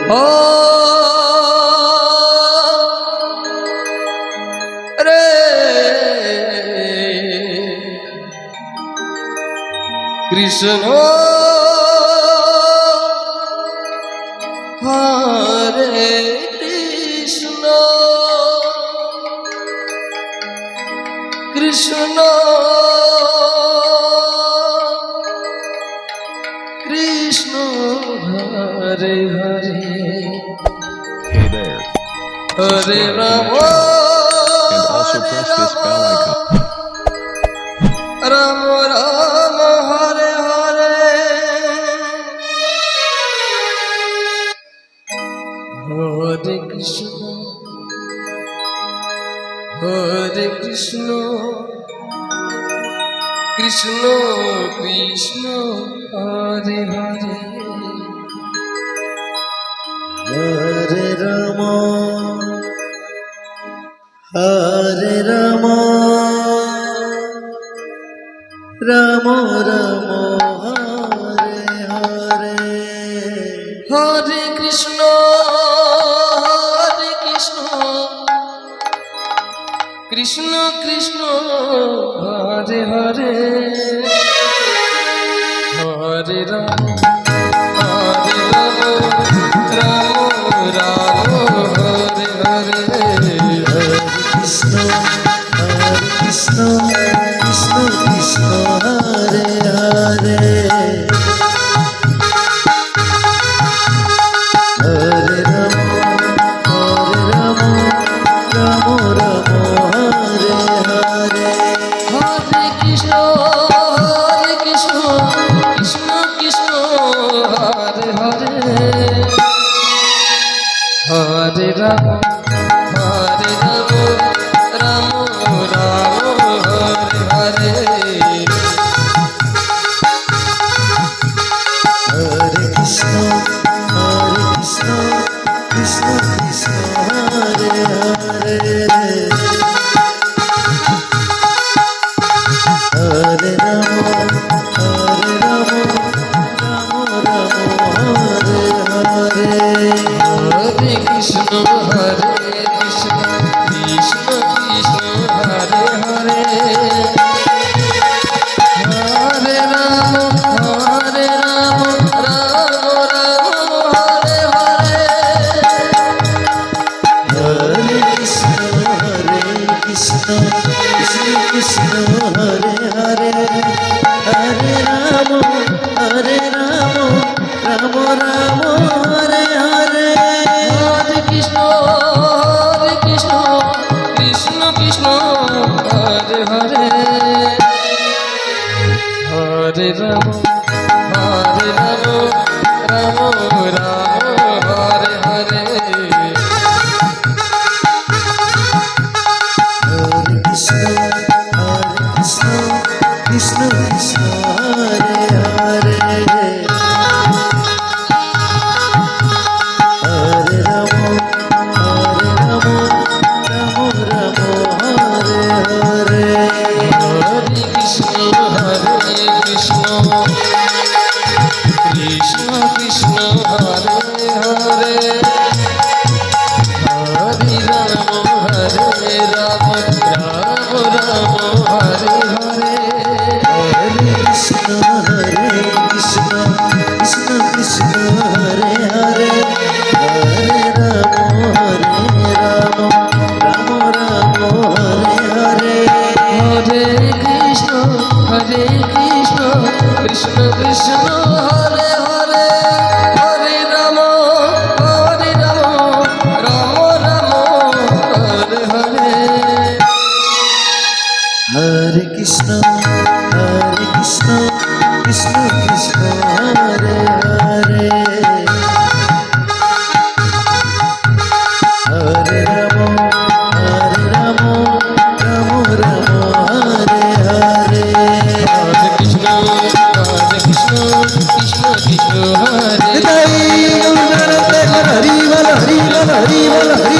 ও রে কৃষ্ণ হরে Krishna Krishna Krishna Hare Hare Hey there. Hare Ram And also press this bell icon. Ram Ram Hare Hare Hare Krishna Krishna Krishna Hare Hare Hare Ram Hare Ram Ram Ram Hare Hare Hare Krishna Krishna Krishna Hare Hare Hare Ram Ram Ram Hare Hare Krishna Krishna Krishna Krishna Hare Hare Hare Ram Ram Ram Hare Hare Hare Krishna Krishna Krishna Hare Hare Hare Ram Ram Ram Hare Hare Hare Krishna Krishna Krishna Hare Hare Hare Ram Ram Ram Hare Hare Hare Krishna Krishna Krishna Hare Hare Hare Ram Ram Ram Hare Hare Hare Krishna Krishna Krishna Hare Hare Hare Ram Ram Ram Hare Hare Hare Krishna Krishna Krishna Hare Hare Hare Ram Ram Ram Hare Hare Hare Krishna Krishna Krishna Hare Hare Hare Ram Ram Ram Hare Hare Hare Krishna Krishna Krishna Hare Hare Hare Ram Ram Ram Hare Hare Hare Krishna Krishna Krishna Hare Hare Hare Ram Ram Ram Hare Hare Hare Krishna Krishna Krishna Hare Hare Hare Ram Ram Ram Hare Hare Hare Krishna Krishna Krishna Hare Hare Hare Ram Ram Ram Hare Hare Hare Krishna Krishna Krishna Hare Hari ball Hari ball Hari ball Hari